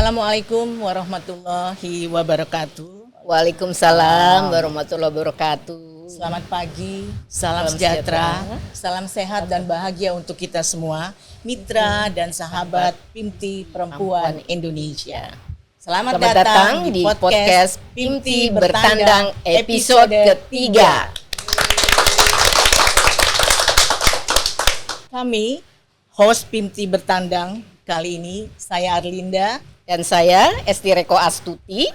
Assalamualaikum warahmatullahi wabarakatuh. Waalaikumsalam warahmatullahi wabarakatuh. Selamat pagi, salam sejahtera, salam sehat dan bahagia untuk kita semua, mitra dan sahabat PIMTI Perempuan Indonesia. Selamat datang di podcast PIMTI Bertandang episode ketiga. Kami, host PIMTI Bertandang, kali ini saya Arlinda. Dan saya Esti Reko Astuti.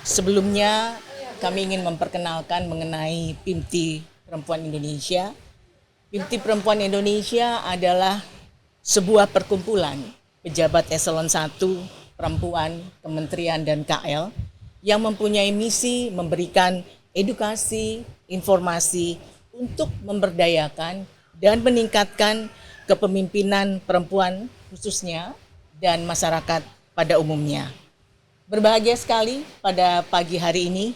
Sebelumnya kami ingin memperkenalkan mengenai PIMTI Perempuan Indonesia. PIMTI Perempuan Indonesia adalah sebuah perkumpulan pejabat eselon 1 perempuan, kementerian dan KL yang mempunyai misi memberikan edukasi, informasi untuk memberdayakan dan meningkatkan kepemimpinan perempuan khususnya dan masyarakat pada umumnya. Berbahagia sekali pada pagi hari ini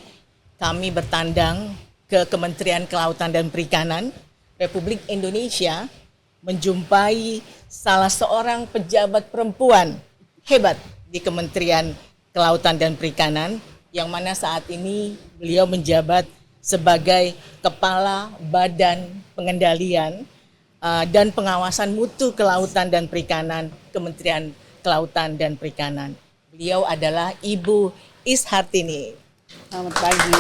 kami bertandang ke Kementerian Kelautan dan Perikanan Republik Indonesia menjumpai salah seorang pejabat perempuan hebat di Kementerian Kelautan dan Perikanan yang mana saat ini beliau menjabat sebagai Kepala Badan Pengendalian dan Pengawasan Mutu Kelautan dan Perikanan Kementerian Kelautan dan Perikanan. Beliau adalah Ibu Is Hartini. Selamat pagi.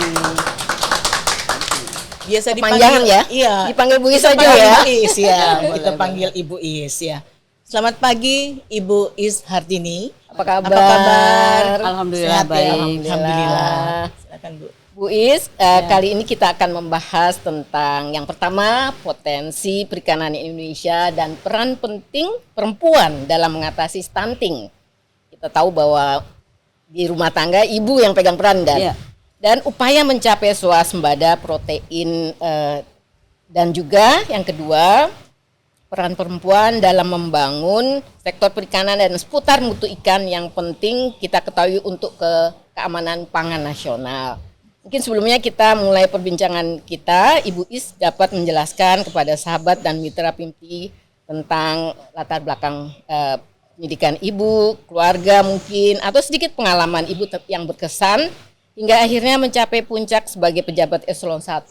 Biasa dipanggil ya? Iya. Dipanggil Bu Is saja ya. Bu Is ya. Kita panggil Ibu Is ya. Selamat pagi Ibu Is Hartini. Apa kabar? Sehat, Alhamdulillah baik. Ya? Alhamdulillah. Silakan Bu. Bu Is, kali ini kita akan membahas tentang yang pertama potensi perikanan Indonesia dan peran penting perempuan dalam mengatasi stunting. Kita tahu bahwa di rumah tangga ibu yang pegang peran dan upaya mencapai swasembada protein dan juga yang kedua peran perempuan dalam membangun sektor perikanan dan seputar mutu ikan yang penting kita ketahui untuk keamanan pangan nasional. Mungkin sebelumnya kita mulai perbincangan kita, Ibu Is dapat menjelaskan kepada sahabat dan mitra PIMTI tentang latar belakang pendidikan Ibu, keluarga mungkin, atau sedikit pengalaman Ibu yang berkesan hingga akhirnya mencapai puncak sebagai pejabat eselon 1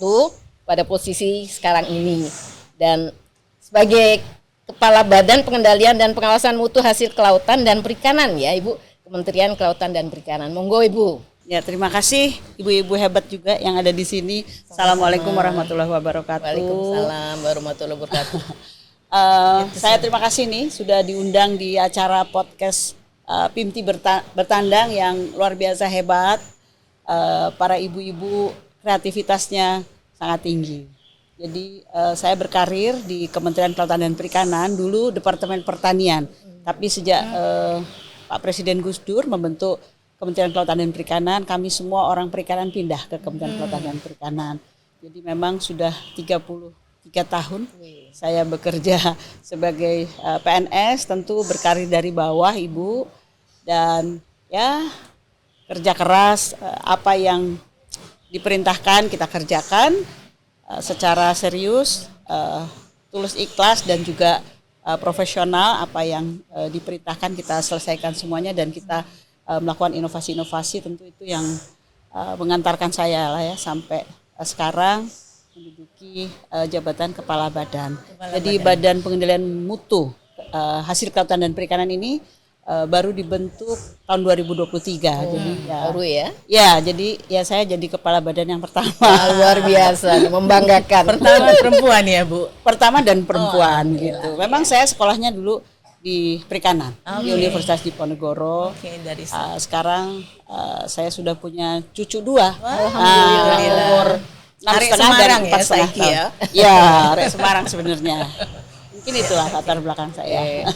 pada posisi sekarang ini. Dan sebagai Kepala Badan Pengendalian dan Pengawasan Mutu Hasil Kelautan dan Perikanan ya Ibu, Kementerian Kelautan dan Perikanan. Monggo Ibu. Ya, terima kasih ibu-ibu hebat juga yang ada di sini. Assalamualaikum warahmatullahi wabarakatuh. Waalaikumsalam warahmatullahi wabarakatuh. Saya terima kasih nih sudah diundang di acara podcast PIMTI Bertandang yang luar biasa hebat. Para ibu-ibu kreativitasnya sangat tinggi. Jadi saya berkarir di Kementerian Kelautan dan Perikanan, dulu Departemen Pertanian. Tapi sejak Pak Presiden Gus Dur membentuk Kementerian Kelautan dan Perikanan, kami semua orang perikanan pindah ke Kementerian Kelautan dan Perikanan. Jadi memang sudah 33 tahun saya bekerja sebagai PNS, tentu berkarir dari bawah Ibu. Dan ya kerja keras, apa yang diperintahkan kita kerjakan secara serius, tulus ikhlas dan juga profesional. Apa yang diperintahkan kita selesaikan semuanya dan kita melakukan inovasi-inovasi, tentu itu yang mengantarkan saya lah ya sampai sekarang menduduki jabatan Kepala Badan. Jadi Badan Pengendalian Mutu Hasil Kelautan dan Perikanan ini baru dibentuk tahun 2023. Jadi baru ya? Ya, jadi ya saya jadi Kepala Badan yang pertama. Luar biasa, membanggakan. Pertama perempuan ya Bu? Pertama dan perempuan gitu. Memang saya sekolahnya dulu di perikanan di Universitas Diponegoro. Dari sekarang saya sudah punya cucu 2. Alhamdulillah. Umur 6,5 dan 4,5 tahun. Ya, Rek Semarang sebenarnya. Mungkin itulah latar belakang saya.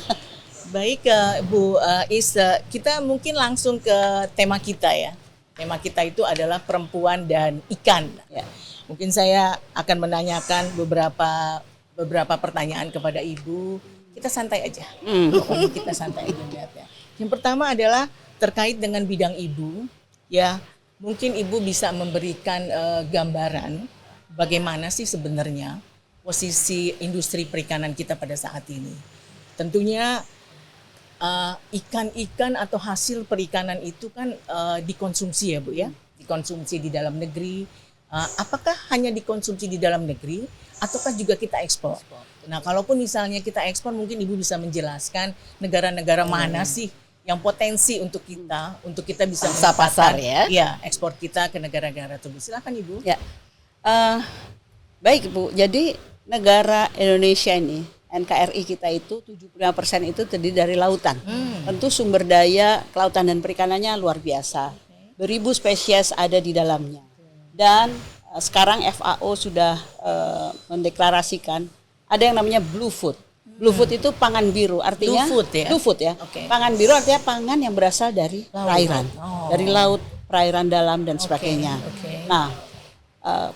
Baik Bu Is, kita mungkin langsung ke tema kita ya. Tema kita itu adalah perempuan dan ikan. Ya. Mungkin saya akan menanyakan beberapa pertanyaan kepada Ibu. Kita santai aja. Pokoknya kita santai aja lihatnya. Yang pertama adalah terkait dengan bidang Ibu. Ya, mungkin Ibu bisa memberikan gambaran bagaimana sih sebenarnya posisi industri perikanan kita pada saat ini. Tentunya ikan-ikan atau hasil perikanan itu kan dikonsumsi ya Bu ya, dikonsumsi di dalam negeri. Apakah hanya dikonsumsi di dalam negeri ataukah juga kita ekspor? Nah, kalaupun misalnya kita ekspor, mungkin Ibu bisa menjelaskan negara-negara mana sih yang potensi untuk kita bisa pasar ya. Ya, ekspor kita ke negara-negara tersebut. Silakan Ibu. Ya, baik Bu. Jadi negara Indonesia ini, NKRI kita itu 75% itu terdiri dari lautan. Tentu sumber daya kelautan dan perikanannya luar biasa. Beribu spesies ada di dalamnya. Dan sekarang FAO sudah mendeklarasikan ada yang namanya blue food. Blue food itu pangan biru, artinya blue food ya. Okay. Pangan biru artinya pangan yang berasal dari perairan, dari laut, perairan dalam dan sebagainya. Nah,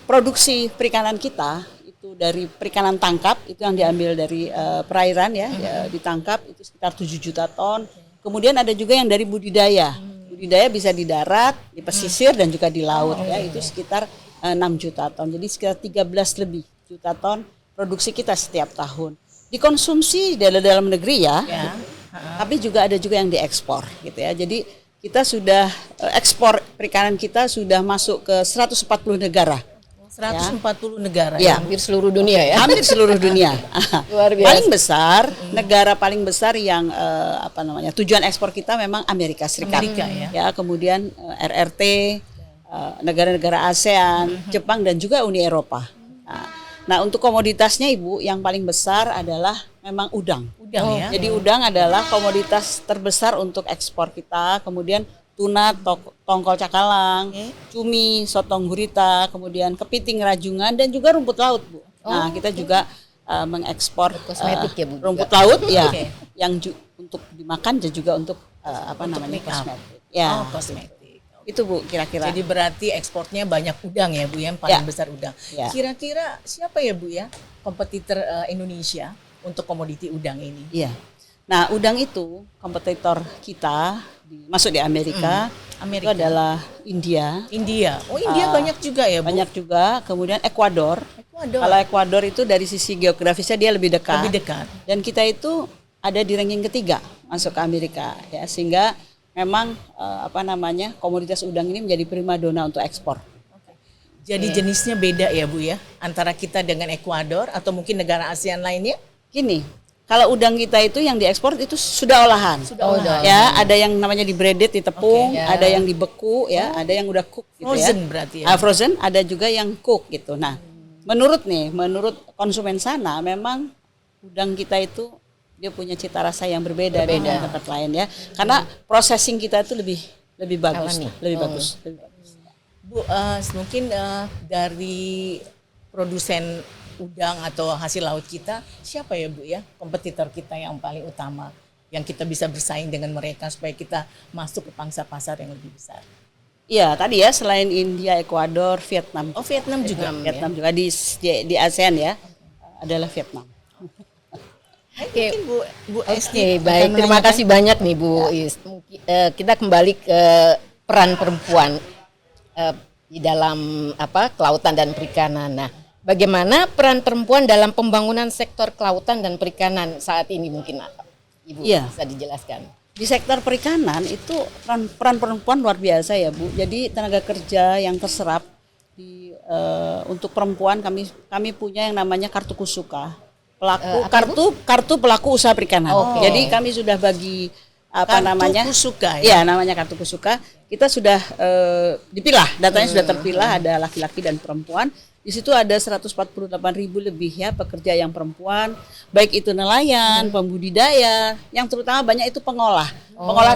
produksi perikanan kita itu dari perikanan tangkap itu yang diambil dari perairan ya, ditangkap itu sekitar 7 juta ton. Kemudian ada juga yang dari budidaya. Budidaya bisa di darat, di pesisir dan juga di laut ya, itu sekitar 6 juta ton. Jadi sekitar 13 lebih juta ton produksi kita setiap tahun. Dikonsumsi dari dalam negeri ya. Tapi juga ada juga yang diekspor gitu ya. Jadi kita sudah ekspor perikanan kita sudah masuk ke 140 negara. 140 negara ya. Hampir seluruh dunia ya. Hampir seluruh dunia. Luar biasa. Paling besar, negara paling besar yang tujuan ekspor kita memang Amerika Serikat. Ya, kemudian RRT, negara-negara ASEAN, Jepang dan juga Uni Eropa. Nah, untuk komoditasnya Ibu yang paling besar adalah memang udang. Ya. Jadi udang adalah komoditas terbesar untuk ekspor kita. Kemudian tuna, tongkol cakalang, cumi, sotong gurita, kemudian kepiting rajungan dan juga rumput laut, Bu. Nah, kita juga mengekspor kosmetik ya, Bu. Rumput laut ya, yang untuk dimakan dan juga untuk kosmetik. Ya. Kosmetik. Itu Bu kira-kira. Jadi berarti ekspornya banyak udang ya Bu, yang paling besar udang. Ya. Kira-kira siapa ya Bu ya kompetitor Indonesia untuk komoditi udang ini? Iya. Nah, udang itu kompetitor kita masuk di Amerika. Itu adalah India. Oh, India banyak juga ya Bu? Banyak juga. Kemudian Ekuador. Kalau Ekuador itu dari sisi geografisnya dia lebih dekat. Dan kita itu ada di ranking ketiga masuk ke Amerika ya, sehingga memang komoditas udang ini menjadi primadona untuk ekspor. Jadi jenisnya beda ya Bu ya, antara kita dengan Ekuador atau mungkin negara ASEAN lainnya? Gini, kalau udang kita itu yang diekspor itu sudah olahan. Ya, ada yang namanya di breaded, di tepung, ada yang dibeku ya, ada yang udah cook gitu frozen ya. Berarti ya. Frozen, ada juga yang cook gitu. Nah, menurut konsumen sana memang udang kita itu dia punya cita rasa yang berbeda dengan tempat lain ya. Karena processing kita itu lebih bagus, lebih bagus. Bu, mungkin dari produsen udang atau hasil laut kita, siapa ya Bu ya kompetitor kita yang paling utama yang kita bisa bersaing dengan mereka supaya kita masuk ke pangsa pasar yang lebih besar? Iya, tadi ya selain India, Ekuador, Vietnam. Oh, Vietnam juga. Vietnam juga di ASEAN ya, adalah Vietnam. Mungkin Bu Oke, baik. Terima kasih banyak nih Bu Is. Kita kembali ke peran perempuan di dalam kelautan dan perikanan. Nah, bagaimana peran perempuan dalam pembangunan sektor kelautan dan perikanan saat ini mungkin Ibu bisa dijelaskan? Di sektor perikanan itu peran perempuan luar biasa ya Bu. Jadi tenaga kerja yang terserap untuk perempuan kami punya yang namanya kartu kusuka. Kartu pelaku usaha perikanan. Jadi kami sudah bagi kartu kusuka ya. Ya, namanya kartu kusuka. Kita sudah dipilah, datanya sudah terpilah, ada laki-laki dan perempuan. Di situ ada 148.000 lebih ya pekerja yang perempuan, baik itu nelayan, pembudidaya, yang terutama banyak itu pengolah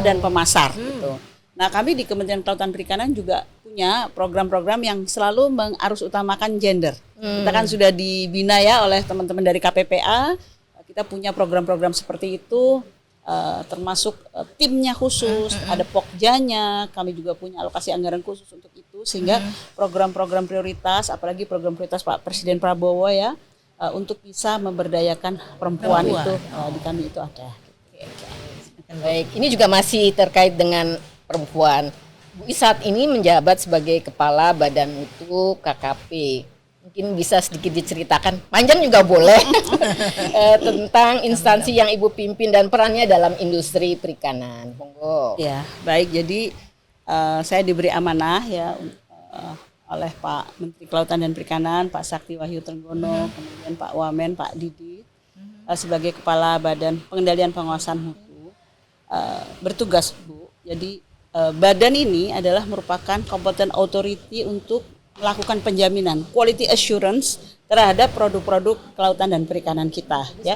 dan pemasar gitu. Nah, kami di Kementerian Kelautan Perikanan juga punya program-program yang selalu mengarusutamakan gender. Kita kan sudah dibina ya oleh teman-teman dari KPPA. Kita punya program-program seperti itu, termasuk timnya khusus, ada pokjanya. Kami juga punya alokasi anggaran khusus untuk itu, sehingga program-program prioritas, apalagi program prioritas Pak Presiden Prabowo ya, untuk bisa memberdayakan perempuan itu di kami itu ada. Baik, ini juga masih terkait dengan perempuan. Bu Is saat ini menjabat sebagai Kepala Badan Mutu KKP. Mungkin bisa sedikit diceritakan, panjang juga boleh, tentang instansi yang Ibu pimpin dan perannya dalam industri perikanan. Monggo. Ya, baik. Jadi saya diberi amanah ya oleh Pak Menteri Kelautan dan Perikanan, Pak Sakti Wahyu Trenggono, kemudian Pak Wamen, Pak Didi, sebagai Kepala Badan Pengendalian Pengawasan Mutu, bertugas Bu. Jadi badan ini adalah merupakan competent authority untuk melakukan penjaminan quality assurance terhadap produk-produk kelautan dan perikanan kita. Ya.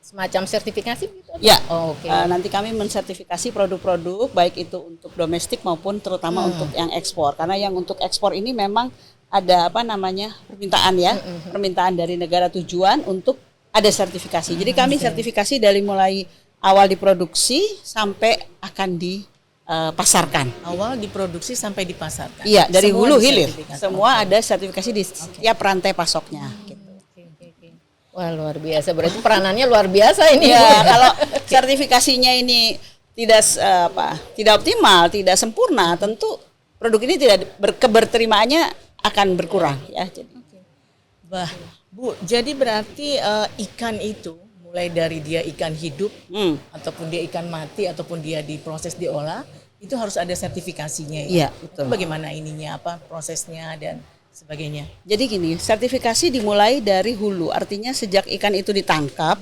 Semacam sertifikasi gitu? Ya. Oh, oke. Nanti kami mensertifikasi produk-produk baik itu untuk domestik maupun terutama untuk yang ekspor. Karena yang untuk ekspor ini memang ada permintaan ya, permintaan dari negara tujuan untuk ada sertifikasi. Jadi kami sertifikasi dari mulai awal diproduksi sampai akan pasarkan. Awal diproduksi sampai dipasarkan. Iya, dari Semua hulu hilir. disertifikasi. Semua ada sertifikasi di setiap rantai pasoknya. Gitu. Wah, luar biasa. Berarti peranannya luar biasa ini. Ya, kalau sertifikasinya ini tidak optimal, tidak sempurna, tentu produk ini tidak keberterimaannya akan berkurang ya. Jadi. Bu, jadi berarti ikan itu mulai dari dia ikan hidup ataupun dia ikan mati ataupun dia diproses diolah itu harus ada sertifikasinya ya. Iya, betul. Bagaimana ininya prosesnya dan sebagainya. Jadi gini, sertifikasi dimulai dari hulu, artinya sejak ikan itu ditangkap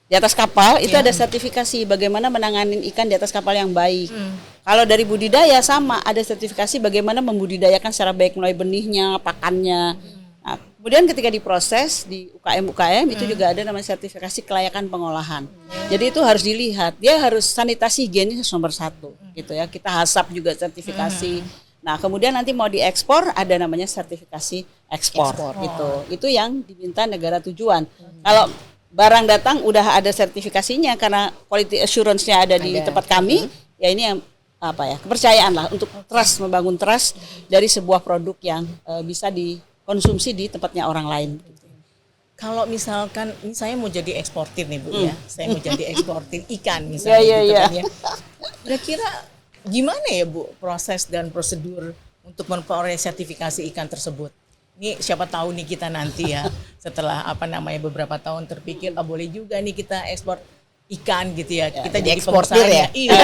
di atas kapal itu ada sertifikasi bagaimana menanganin ikan di atas kapal yang baik. Kalau dari budidaya sama ada sertifikasi bagaimana membudidayakan secara baik mulai benihnya, pakannya. Nah, kemudian ketika diproses di UKM itu juga ada namanya sertifikasi kelayakan pengolahan. Jadi itu harus dilihat, dia harus sanitasi higienis nomor 1 gitu ya. Kita HACCP juga sertifikasi. Nah, kemudian nanti mau diekspor ada namanya sertifikasi ekspor. Gitu. Itu yang diminta negara tujuan. Kalau barang datang udah ada sertifikasinya karena quality assurance-nya ada di tempat kami, ya ini yang kepercayaan lah untuk trust, membangun trust dari sebuah produk yang bisa dikonsumsi di tempatnya orang lain. Kalau misalkan saya mau jadi eksportir nih Bu ya, saya mau jadi eksportir ikan misalnya kan ya. Kira-kira gimana ya Bu proses dan prosedur untuk memperoleh sertifikasi ikan tersebut? Ini siapa tahu nih kita nanti ya setelah beberapa tahun terpikir boleh juga nih kita ekspor ikan gitu ya. Kita jadi eksportir ya. Iya.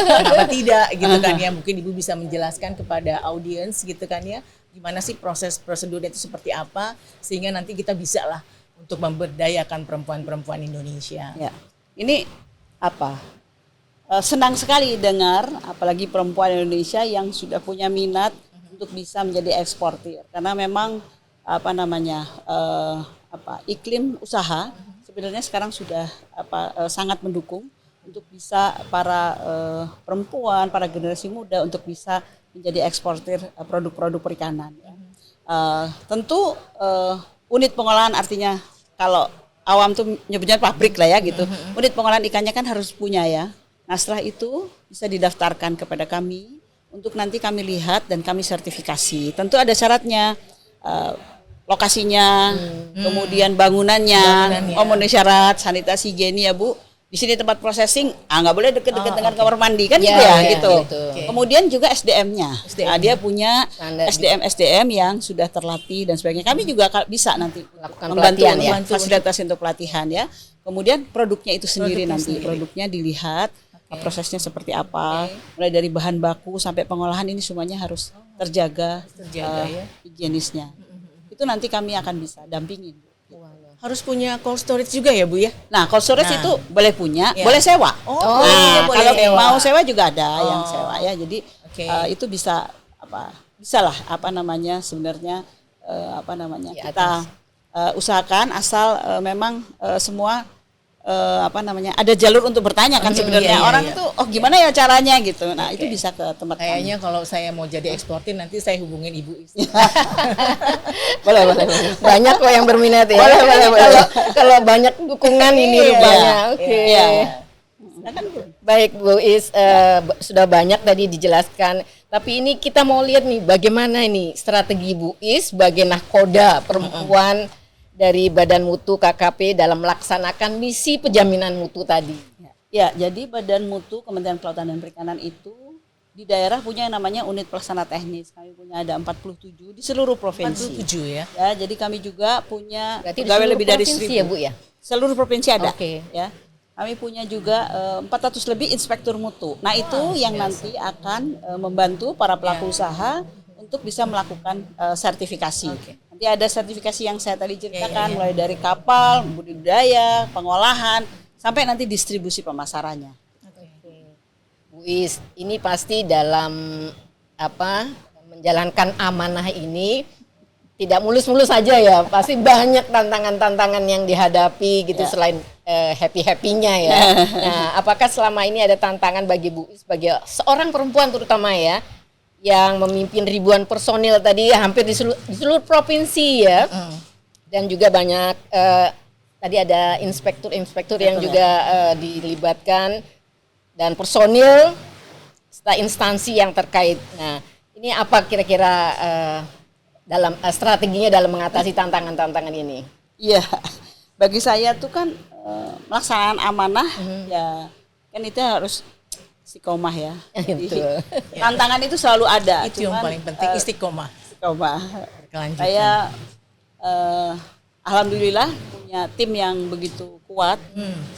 Kenapa tidak gitu kan ya. Mungkin Ibu bisa menjelaskan kepada audiens gitu kan ya. Gimana sih proses prosedurnya itu seperti apa sehingga nanti kita bisa lah untuk memberdayakan perempuan-perempuan Indonesia. Ya. Ini senang sekali dengar apalagi perempuan Indonesia yang sudah punya minat untuk bisa menjadi eksportir karena memang iklim usaha sebenarnya sekarang sudah sangat mendukung untuk bisa para perempuan, para generasi muda untuk bisa menjadi eksportir produk-produk perikanan. Tentu unit pengolahan artinya kalau awam tuh nyebutnya pabrik lah ya gitu. Unit pengolahan ikannya kan harus punya ya. Nah setelah itu bisa didaftarkan kepada kami untuk nanti kami lihat dan kami sertifikasi. Tentu ada syaratnya, lokasinya, kemudian bangunannya, memenuhi syarat, sanitasi higienis ya Bu. Di sini tempat processing, nggak boleh deket-deket dengan kamar mandi kan gitu. Kemudian juga SDM-nya. Nah, dia punya SDM yang sudah terlatih dan sebagainya. Kami juga bisa nanti membantu fasilitasi untuk pelatihan ya. Kemudian produknya itu sendiri produknya dilihat prosesnya seperti apa, mulai dari bahan baku sampai pengolahan ini semuanya harus terjaga higienisnya. Itu nanti kami akan bisa dampingin. Harus punya cold storage juga ya Bu ya? Nah cold storage itu boleh punya, boleh sewa. Kalau mau sewa juga ada yang sewa ya. Jadi itu bisa sebenarnya kita usahakan asal memang semua ada jalur untuk bertanya kan sebenarnya orang itu gimana ya caranya gitu. Nah itu bisa ke tempat kayaknya kalau saya mau jadi eksportir nanti saya hubungin Ibu Is. boleh. Banyak kok yang berminat ya. Boleh. Kalau banyak dukungan ini rupanya. Baik Bu Is, sudah banyak tadi dijelaskan. Tapi ini kita mau lihat nih bagaimana ini strategi Bu Is sebagai nahkoda perempuan dari Badan Mutu KKP dalam melaksanakan misi penjaminan mutu tadi. Ya, jadi Badan Mutu Kementerian Kelautan dan Perikanan itu di daerah punya yang namanya unit pelaksana teknis. Kami punya ada 47 di seluruh provinsi. 47 ya. Ya, jadi kami juga punya Berarti pegawai lebih dari provinsi 1.000 ya Bu ya? Seluruh provinsi ada. Oke. Ya. Kami punya juga 400 lebih inspektur mutu. Nah, itu yang nanti akan membantu para pelaku usaha untuk bisa melakukan sertifikasi. Nanti ada sertifikasi yang saya tadi ceritakan, mulai dari kapal, budidaya, pengolahan, sampai nanti distribusi pemasarannya. Bu Is, ini pasti dalam menjalankan amanah ini tidak mulus-mulus saja ya, pasti banyak tantangan-tantangan yang dihadapi gitu selain happy-happy-nya ya. Nah, apakah selama ini ada tantangan bagi Bu Is sebagai seorang perempuan terutama ya, yang memimpin ribuan personil tadi hampir di seluruh provinsi ya, dan juga banyak tadi ada inspektur yang juga dilibatkan dan personil serta instansi yang terkait. Nah, ini apa kira-kira dalam strateginya dalam mengatasi tantangan-tantangan ini? Iya, bagi saya tuh kan pelaksanaan amanah ya kan itu harus istiqomah ya. Jadi, tantangan itu selalu ada. Itu yang paling penting, istiqomah. Istiqomah. Berkelanjutan. Saya alhamdulillah punya tim yang begitu kuat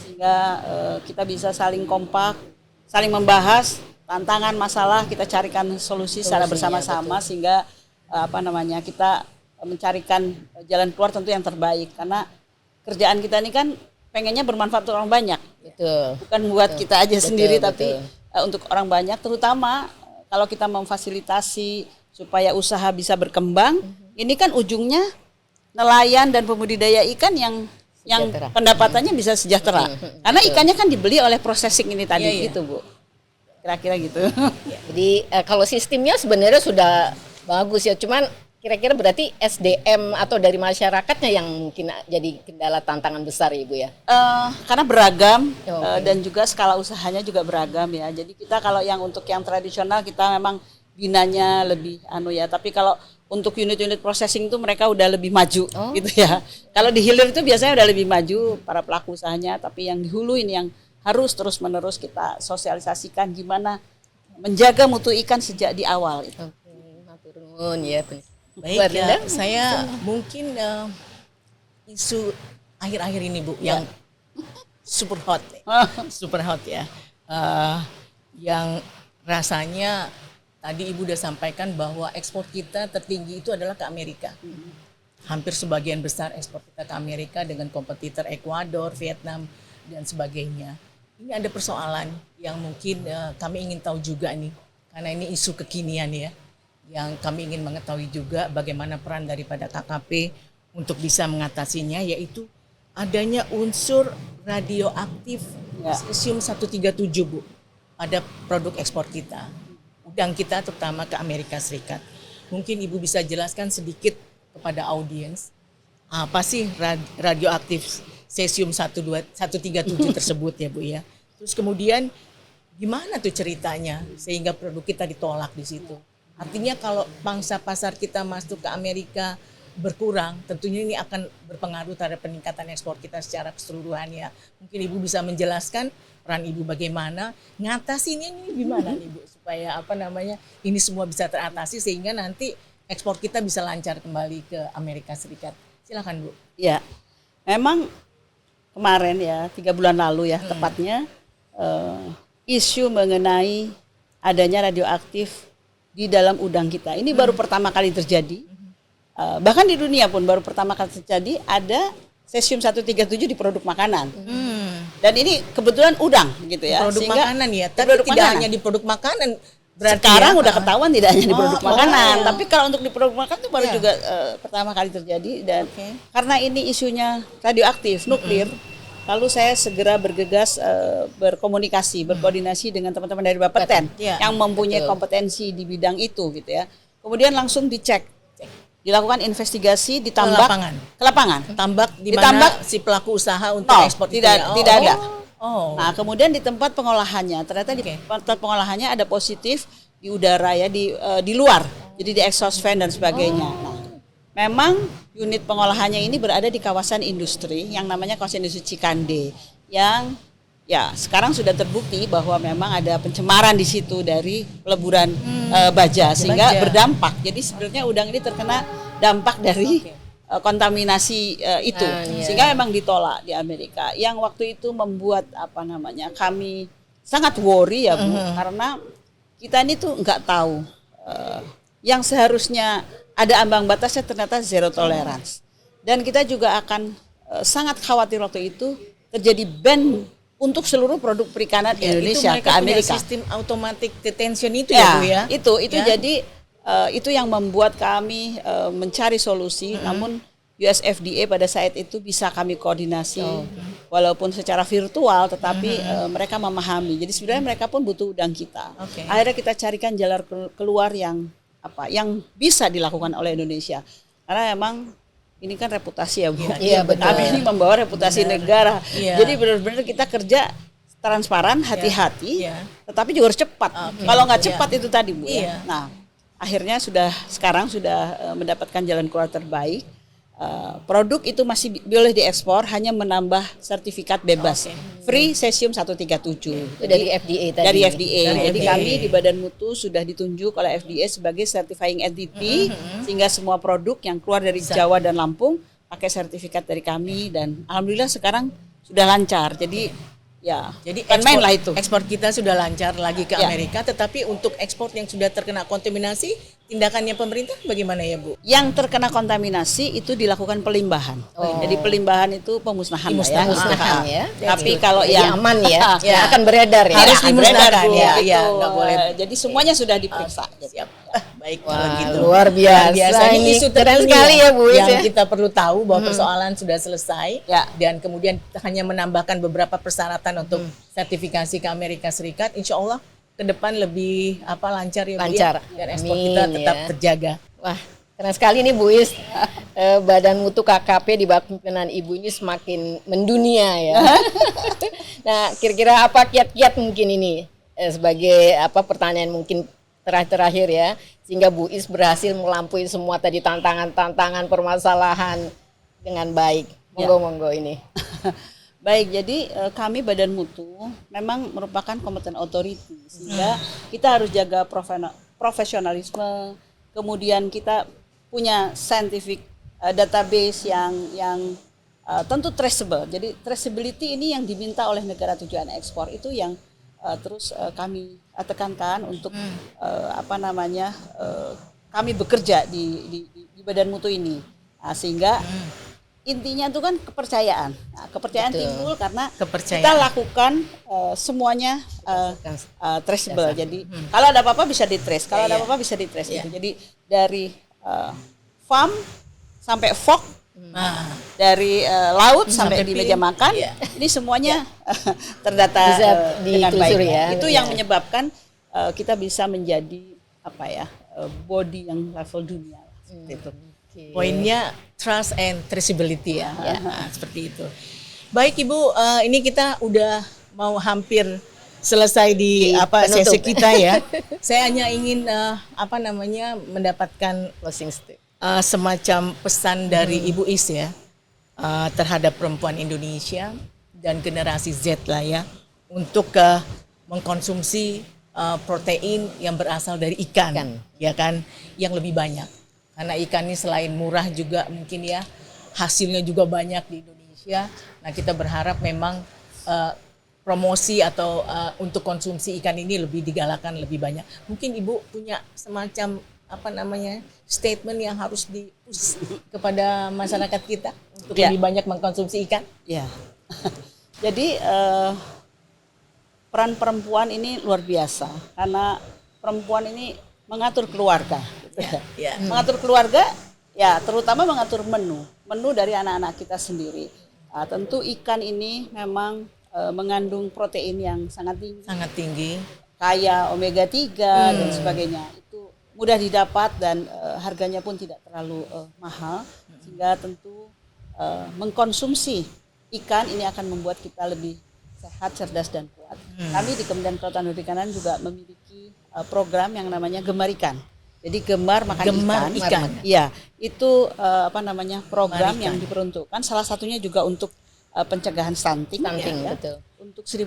sehingga kita bisa saling kompak, saling membahas tantangan masalah, kita carikan solusi secara bersama-sama sehingga kita mencarikan jalan keluar tentu yang terbaik, karena kerjaan kita ini kan pengennya bermanfaat untuk orang banyak. Betul. Bukan buat kita aja sendiri, betul. tapi untuk orang banyak, terutama kalau kita memfasilitasi supaya usaha bisa berkembang, ini kan ujungnya nelayan dan pembudidaya ikan yang pendapatannya bisa sejahtera. Karena ikannya kan dibeli oleh processing ini tadi gitu, Bu. Kira-kira gitu. Jadi kalau sistemnya sebenarnya sudah bagus ya, cuman kira-kira berarti SDM atau dari masyarakatnya yang mungkin jadi kendala tantangan besar ya Ibu ya? Karena beragam dan juga skala usahanya juga beragam ya. Jadi kita kalau yang untuk yang tradisional kita memang binanya lebih tapi kalau untuk unit-unit processing itu mereka udah lebih maju gitu ya. Kalau di hilir itu biasanya udah lebih maju para pelaku usahanya, tapi yang di hulu ini yang harus terus-menerus kita sosialisasikan gimana menjaga mutu ikan sejak di awal itu. Baik ya, saya mungkin isu akhir-akhir ini Bu yang super hot ya, yang rasanya tadi Ibu udah sampaikan bahwa ekspor kita tertinggi itu adalah ke Amerika. Hampir sebagian besar ekspor kita ke Amerika dengan kompetitor Ekuador, Vietnam dan sebagainya. Ini ada persoalan yang mungkin kami ingin tahu juga nih, karena ini isu kekinian ya. Yang kami ingin mengetahui juga bagaimana peran daripada KKP untuk bisa mengatasinya, yaitu adanya unsur radioaktif cesium 137 Bu pada produk ekspor kita, udang kita terutama ke Amerika Serikat. Mungkin Ibu bisa jelaskan sedikit kepada audiens apa sih radioaktif cesium 137 tersebut ya Bu ya. Terus kemudian gimana tuh ceritanya sehingga produk kita ditolak di situ. Artinya kalau pangsa pasar kita masuk ke Amerika berkurang, tentunya ini akan berpengaruh terhadap peningkatan ekspor kita secara keseluruhan ya. Mungkin Ibu bisa menjelaskan peran Ibu bagaimana ngatasinya ini gimana nih Bu, supaya ini semua bisa teratasi sehingga nanti ekspor kita bisa lancar kembali ke Amerika Serikat. Silakan Bu. Ya, memang kemarin ya 3 bulan lalu ya tepatnya isu mengenai adanya radioaktif di dalam udang kita. Ini baru pertama kali terjadi. Bahkan di dunia pun baru pertama kali terjadi ada cesium 137 di produk makanan. Dan ini kebetulan udang gitu ya. Produk sehingga makanan ya. Tapi tidak hanya di produk makanan. Sekarang udah ketahuan tidak hanya di produk makanan, tapi kalau untuk di produk makanan itu baru juga pertama kali terjadi dan karena ini isunya radioaktif, nuklir. Lalu saya segera bergegas berkoordinasi dengan teman-teman dari Bapeten yang mempunyai kompetensi di bidang itu gitu ya. Kemudian langsung dicek, dilakukan investigasi, ditambak ke lapangan. Tambak di mana si pelaku usaha untuk ekspor tidak ada. Nah, kemudian di tempat pengolahannya, ternyata di tempat pengolahannya ada positif di udara ya, di luar. Jadi di exhaust fan dan sebagainya. Nah, memang unit pengolahannya ini berada di kawasan industri yang namanya kawasan industri Cikande yang ya sekarang sudah terbukti bahwa memang ada pencemaran di situ dari peleburan baja sehingga baja. berdampak. Jadi sebenarnya udang ini terkena dampak dari kontaminasi itu sehingga memang ditolak di Amerika. Yang waktu itu membuat kami sangat worry ya Bu, karena kita ini tuh nggak tahu yang seharusnya ada ambang batasnya ternyata zero tolerance. Dan kita juga akan sangat khawatir waktu itu terjadi ban untuk seluruh produk perikanan Indonesia ke Amerika. Punya sistem automatic detention itu ya Bu ya. Itu ya? jadi itu yang membuat kami mencari solusi. Namun US FDA pada saat itu bisa kami koordinasi walaupun secara virtual, tetapi mereka memahami. Jadi sebenarnya mereka pun butuh udang kita. Akhirnya kita carikan jalan keluar yang bisa dilakukan oleh Indonesia. Karena memang ini kan reputasi ya Bu. Iya, betul. Kami ini membawa reputasi negara. Jadi benar-benar kita kerja transparan, hati-hati, tetapi juga harus cepat. Kalau nggak cepat itu tadi Bu ya. Nah, akhirnya sekarang sudah mendapatkan jalan keluar terbaik. Produk itu masih boleh diekspor, hanya menambah sertifikat bebas free cesium 137 itu dari FDA tadi. Dari FDA. Jadi kami di Badan Mutu sudah ditunjuk oleh FDA sebagai certifying entity sehingga semua produk yang keluar dari Jawa dan Lampung pakai sertifikat dari kami dan alhamdulillah sekarang sudah lancar. Jadi main lah itu. Ekspor kita sudah lancar lagi ke Amerika, tetapi untuk ekspor yang sudah terkena kontaminasi, tindakannya pemerintah bagaimana ya Bu? Yang terkena kontaminasi itu dilakukan pelimbahan. Jadi pelimbahan itu pemusnahan. Pemusnahan ya. Tapi kalau yang aman ya, akan beredar ya. Harus dimusnahkan Bu. Iya, nggak boleh. Jadi semuanya sudah diperiksa. Siap. Baik kalau Wah, gitu. luar biasa. Ini isu keren terkini sekali ya Bu yang ya. kita perlu tahu bahwa persoalan sudah selesai dan kemudian hanya menambahkan beberapa persyaratan untuk sertifikasi ke Amerika Serikat. Insya Allah ke depan lebih lancar ya Bu, Lancar. dan ekspor kita tetap terjaga. Wah, keren sekali nih Bu Is. Badan Mutu KKP di bawah pimpinan Ibu ini semakin mendunia ya. Nah, kira-kira apa kiat-kiat mungkin ini sebagai pertanyaan mungkin terakhir ya, sehingga Bu Is berhasil melampaui semua tadi tantangan permasalahan dengan baik. Monggo ini. Baik, jadi kami Badan Mutu memang merupakan competent authority sehingga kita harus jaga profesionalisme, kemudian kita punya scientific database yang tentu traceable. Jadi traceability ini yang diminta oleh negara tujuan ekspor itu yang terus kami tekankan untuk kami bekerja di Badan Mutu ini. Nah, sehingga intinya itu kan kepercayaan. Nah, kepercayaan timbul karena kita lakukan semuanya traceable. Jadi kalau ada apa-apa bisa di-trace, kalau ada apa-apa bisa di-trace. Gitu. Jadi dari farm sampai fork, dari laut sampai di meja makan, ini semuanya terdata bisa dengan baik. Ya. Itu yang menyebabkan kita bisa menjadi body yang level dunia. Itu. Poinnya trust and traceability ya. Seperti itu. Baik Ibu, ini kita udah mau hampir selesai di sesi kita ya. Saya hanya ingin mendapatkan closing statement. Semacam pesan dari Ibu Is ya terhadap perempuan Indonesia dan generasi Z lah ya untuk mengkonsumsi protein yang berasal dari ikan, ya kan, yang lebih banyak. Karena ikan ini selain murah juga mungkin ya hasilnya juga banyak di Indonesia. Nah kita berharap memang promosi atau untuk konsumsi ikan ini lebih digalakan lebih banyak. Mungkin Ibu punya semacam statement yang harus di-push kepada masyarakat kita untuk lebih banyak mengkonsumsi ikan. Ya. Jadi peran perempuan ini luar biasa karena perempuan ini mengatur keluarga. Mengatur keluarga, ya terutama mengatur menu dari anak-anak kita sendiri. Tentu ikan ini memang mengandung protein yang sangat tinggi, kaya omega 3 dan sebagainya. Itu mudah didapat dan harganya pun tidak terlalu mahal, sehingga tentu mengkonsumsi ikan ini akan membuat kita lebih sehat, cerdas dan kuat. Kami di Kementerian Kelautan dan Perikanan juga memiliki program yang namanya Gemar Ikan. Jadi gemar makan ikan. Iya, itu program yang diperuntukkan salah satunya juga untuk pencegahan stunting ya. Betul. untuk 1000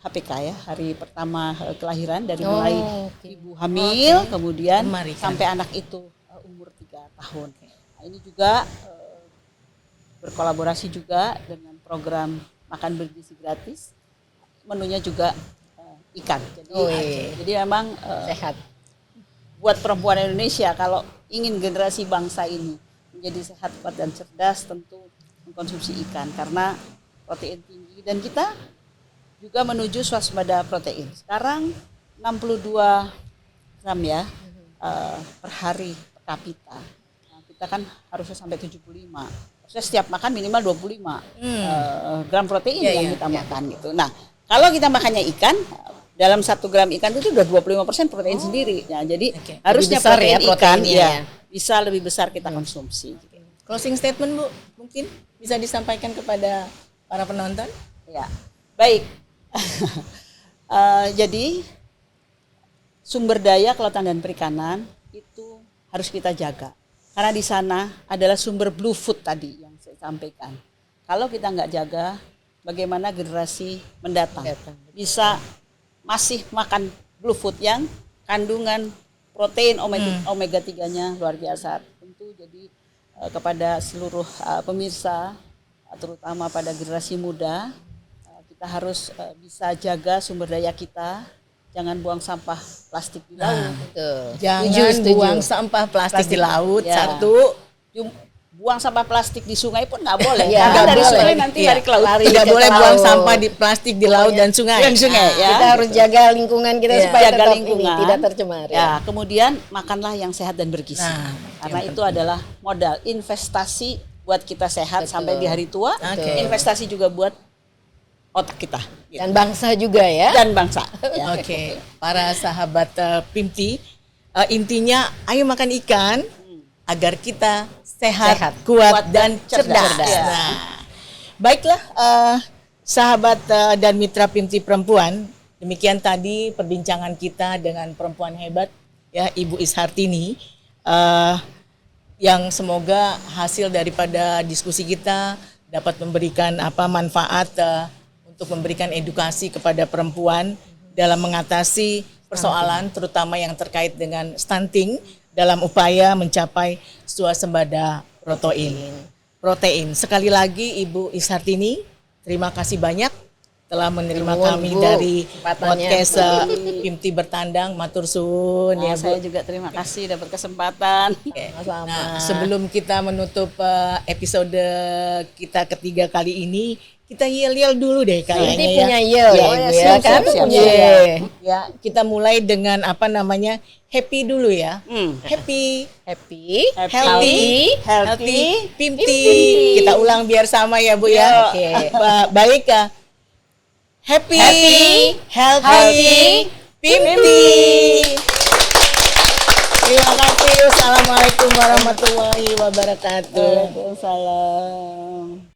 HPK ya, hari pertama kelahiran dari mulai ibu hamil kemudian sampai anak itu umur 3 tahun. Nah, ini juga berkolaborasi juga dengan program makan bergizi gratis. Menunya juga ikan. Jadi memang Sehat. Buat perempuan Indonesia kalau ingin generasi bangsa ini menjadi sehat, kuat dan cerdas tentu mengkonsumsi ikan karena protein tinggi dan kita juga menuju swasembada protein. Sekarang 62 gram ya per hari per kapita. Nah, kita kan harusnya sampai 75. Harusnya setiap makan minimal 25 gram protein yang kita makan gitu. Nah, kalau kita makannya ikan, dalam 1 gram ikan itu udah 25% protein sendiri. Nah, jadi harusnya besar protein ya ikan proteinnya bisa lebih besar kita konsumsi. Closing statement Bu, mungkin bisa disampaikan kepada para penonton? Ya, baik. Jadi sumber daya kelautan dan perikanan itu harus kita jaga. Karena di sana adalah sumber blue food tadi yang saya sampaikan. Kalau kita nggak jaga, bagaimana generasi mendatang bisa masih makan blue food yang kandungan protein omega 3-nya luar biasa. Tentu jadi kepada seluruh pemirsa, terutama pada generasi muda, kita harus bisa jaga sumber daya kita. Jangan buang sampah plastik di laut. Jangan buang sampah plastik di laut. Ya. Satu, buang sampah plastik di sungai pun nggak boleh. Ya, Karena dari boleh. sungai nanti lari ke laut. tidak boleh buang sampah di plastik di laut dan sungai. Dan sungai ya. Kita harus jaga lingkungan kita supaya Jaga tetap lingkungan. ini tidak tercemar. Ya, kemudian makanlah yang sehat dan bergizi. Nah, Karena itu adalah modal investasi buat kita sehat sampai di hari tua. Investasi juga buat otak kita. Gitu. Dan bangsa juga ya. Dan bangsa. Ya. Oke, para sahabat Pimti, intinya ayo makan ikan agar kita sehat, kuat dan cerdas. Ya. Nah, baiklah sahabat dan mitra Pimti perempuan, demikian tadi perbincangan kita dengan perempuan hebat ya Ibu Ishartini, yang semoga hasil daripada diskusi kita dapat memberikan manfaat untuk memberikan edukasi kepada perempuan dalam mengatasi persoalan terutama yang terkait dengan stunting dalam upaya mencapai swasembada protein. Sekali lagi Ibu Ishartini, terima kasih banyak telah menerima kami dari podcast Pimti Bertandang. Matur suwun ya Bu. Saya juga terima kasih dapat kesempatan. Nah, sebelum kita menutup episode kita ketiga kali ini, kita yel-yel dulu deh kayaknya Ini ya. punya yel ya, Bu, ya. Kan Siap. punya ya. Kita mulai dengan happy dulu ya. Happy, healthy, Pimti. Kita ulang biar sama ya Bu ya. Oke. Baik ya. Happy, healthy, Pimti. Terima kasih. Assalamualaikum warahmatullahi wabarakatuh. Waalaikumsalam.